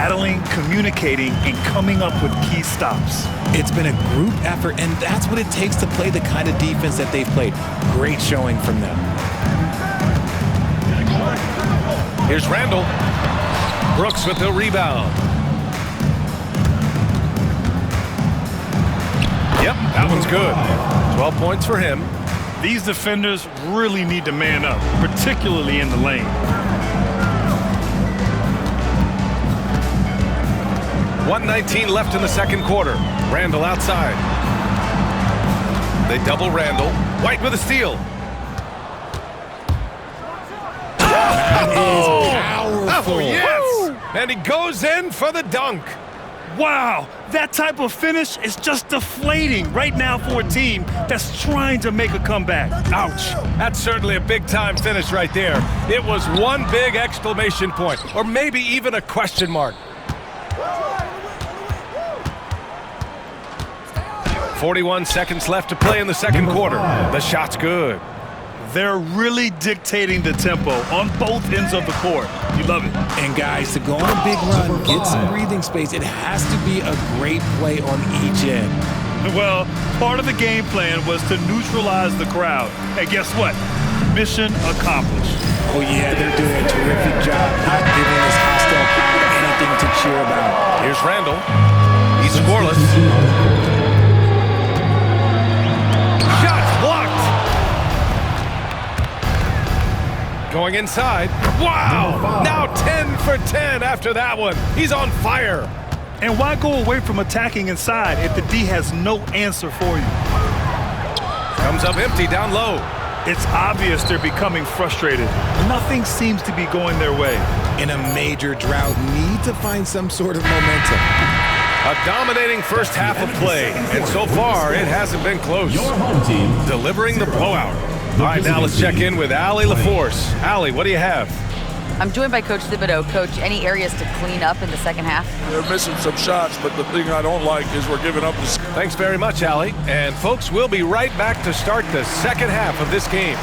battling, communicating, and coming up with key stops. It's been a group effort, and that's what it takes to play the kind of defense that they've played. Great showing from them. Here's Randall. Brooks with the rebound. Yep, that one's good. 12 points for him. These defenders really need to man up, particularly in the lane. .119 left in the second quarter. Randall outside. They double Randall. White with a steal. That is powerful. Oh, yes! And he goes in for the dunk. Wow, that type of finish is just deflating right now for a team that's trying to make a comeback. Ouch. That's certainly a big-time finish right there. It was one big exclamation point, or maybe even a question mark. 41 seconds left to play in the second quarter. The shot's good. They're really dictating the tempo on both ends of the court. You love it. And guys, to go on a big run, get some breathing space, it has to be a great play on each end. Well, part of the game plan was to neutralize the crowd. And guess what? Mission accomplished. Oh yeah, they're doing a terrific job not giving this hostile crowd anything to cheer about. Here's Randall. He's scoreless. Going inside. Wow! Now 10 for 10 after that one. He's on fire. And why go away from attacking inside if the D has no answer for you? Comes up empty down low. It's obvious they're becoming frustrated. Nothing seems to be going their way. In a major drought, need to find some sort of momentum. A dominating first half of play, and so far it hasn't been close. Your home team delivering the blowout. All right, now let's check in with Allie LaForce. Allie, what do you have? I'm joined by Coach Thibodeau. Coach, any areas to clean up in the second half? They're missing some shots, but the thing I don't like is we're giving up the... Thanks very much, Allie. And folks, we'll be right back to start the second half of this game.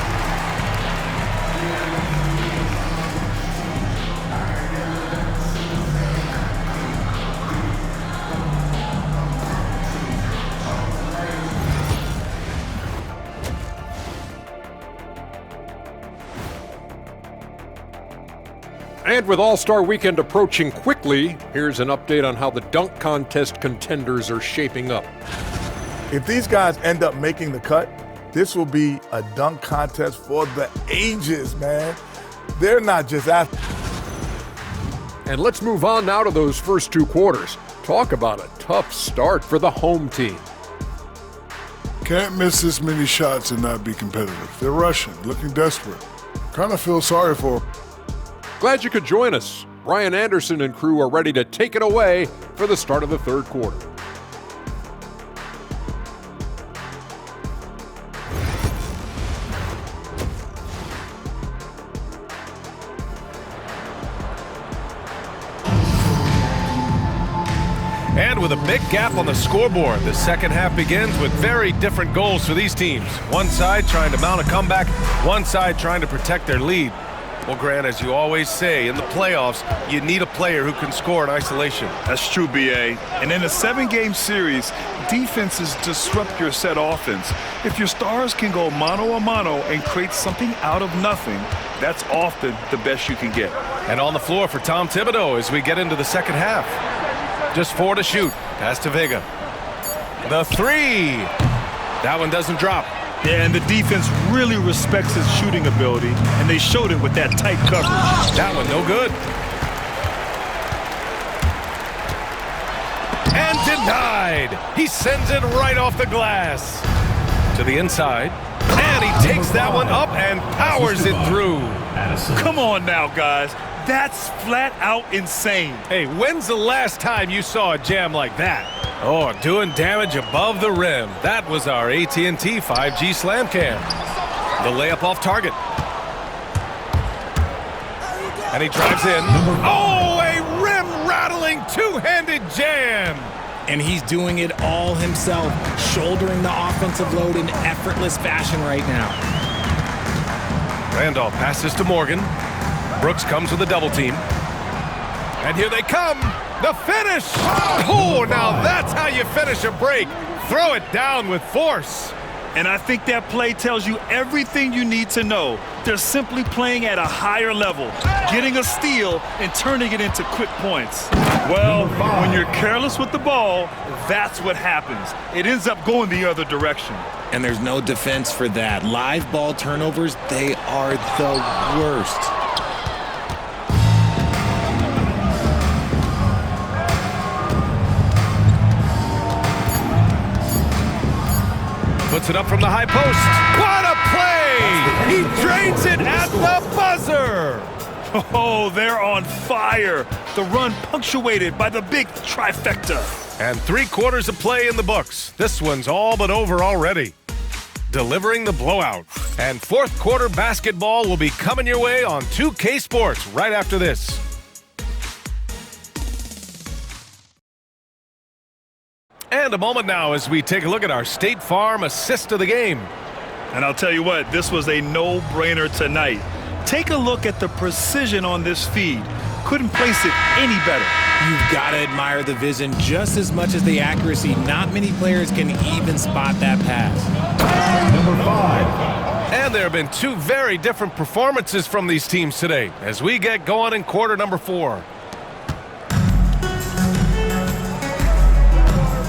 And with All-Star Weekend approaching quickly, here's an update on how the dunk contest contenders are shaping up. If these guys end up making the cut, this will be a dunk contest for the ages, man. They're not just athletes. And let's move on now to those first two quarters. Talk about a tough start for the home team. Can't miss this many shots and not be competitive. They're rushing, looking desperate. Kind of feel sorry for them. Glad you could join us. Brian Anderson and crew are ready to take it away for the start of the third quarter. And with a big gap on the scoreboard, the second half begins with very different goals for these teams. One side trying to mount a comeback, one side trying to protect their lead. Well, Grant, as you always say, in the playoffs, you need a player who can score in isolation. That's true, B.A. And in a 7-game series, defenses disrupt your set offense. If your stars can go mano-a-mano and create something out of nothing, that's often the best you can get. And on the floor for Tom Thibodeau as we get into the second half. Just 4 to shoot. Pass to Vega. The three. That one doesn't drop. Yeah, and the defense really respects his shooting ability, and they showed it with that tight coverage. That one no good. And denied. He sends it right off the glass. To the inside. And he takes that one up and powers it through. Come on now, guys. That's flat out insane. Hey, when's the last time you saw a jam like that? Oh, doing damage above the rim. That was our AT&T 5G Slam Cam. The layup off target. And he drives in. Oh, a rim-rattling two-handed jam. And he's doing it all himself, shouldering the offensive load in effortless fashion right now. Randolph passes to Morgan. Brooks comes with a double team. And here they come. The finish. Oh, now that's how you finish a break. Throw it down with force. And I think that play tells you everything you need to know. They're simply playing at a higher level, getting a steal and turning it into quick points. Well, when you're careless with the ball, that's what happens. It ends up going the other direction. And there's no defense for that. Live ball turnovers, they are the worst. Puts it up from the high post. What a play! He drains it at the buzzer! Oh, they're on fire. The run punctuated by the big trifecta. And 3/4 of play in the books. This one's all but over already. Delivering the blowout. And fourth quarter basketball will be coming your way on 2K Sports right after this. And a moment now as we take a look at our State Farm assist of the game. And I'll tell you what, this was a no-brainer tonight. Take a look at the precision on this feed. Couldn't place it any better. You've got to admire the vision just as much as the accuracy. Not many players can even spot that pass. Number 5. And there have been two very different performances from these teams today as we get going in quarter number 4.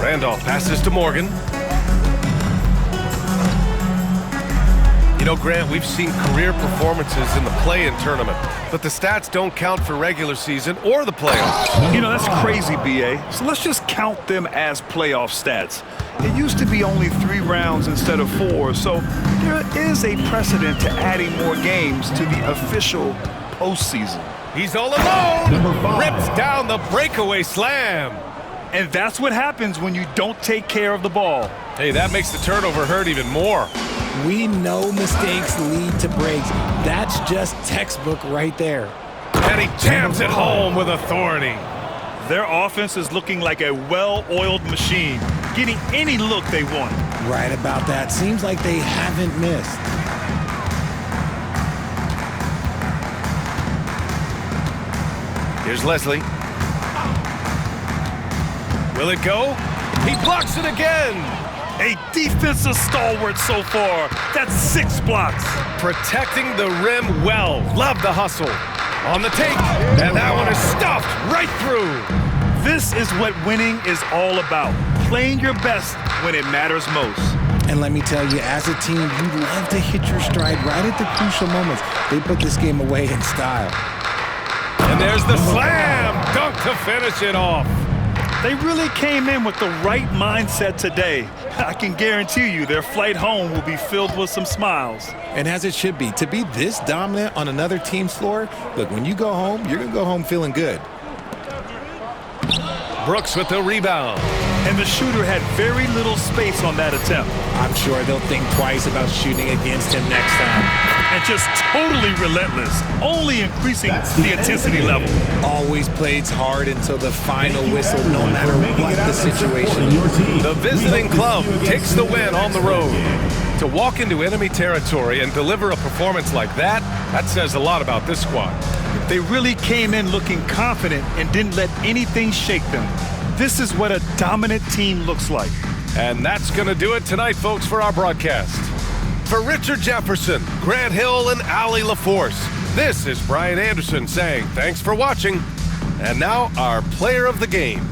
Randolph passes to Morgan. You know, Grant, we've seen career performances in the play-in tournament, but the stats don't count for regular season or the playoffs. You know, that's crazy, B.A. So let's just count them as playoff stats. It used to be only 3 rounds instead of 4, so there is a precedent to adding more games to the official postseason. He's all alone. Number 5. Rips down the breakaway slam. And that's what happens when you don't take care of the ball. Hey, that makes the turnover hurt even more. We know mistakes lead to breaks. That's just textbook right there. And he jams it home with authority. Their offense is looking like a well-oiled machine, getting any look they want. Right about that. Seems like they haven't missed. Here's Leslie. Will it go? He blocks it again. A defensive stalwart so far. That's 6 blocks. Protecting the rim well. Love the hustle. On the take. And that one is stuffed right through. This is what winning is all about. Playing your best when it matters most. And let me tell you, as a team, you love to hit your stride right at the crucial moments. They put this game away in style. And there's the slam dunk to finish it off. They really came in with the right mindset today. I can guarantee you their flight home will be filled with some smiles. And as it should be. To be this dominant on another team's floor, look, when you go home, you're going to go home feeling good. Brooks with the rebound. And the shooter had very little space on that attempt. I'm sure they'll think twice about shooting against him next time. And just totally relentless, only increasing the intensity level. Always plays hard until the final whistle, no matter what the situation. The visiting club takes the win on the road. To walk into enemy territory and deliver a performance like that, that says a lot about this squad. They really came in looking confident and didn't let anything shake them. This is what a dominant team looks like. And that's going to do it tonight, folks, for our broadcast. For Richard Jefferson, Grant Hill, and Allie LaForce, this is Brian Anderson saying thanks for watching. And now our player of the game.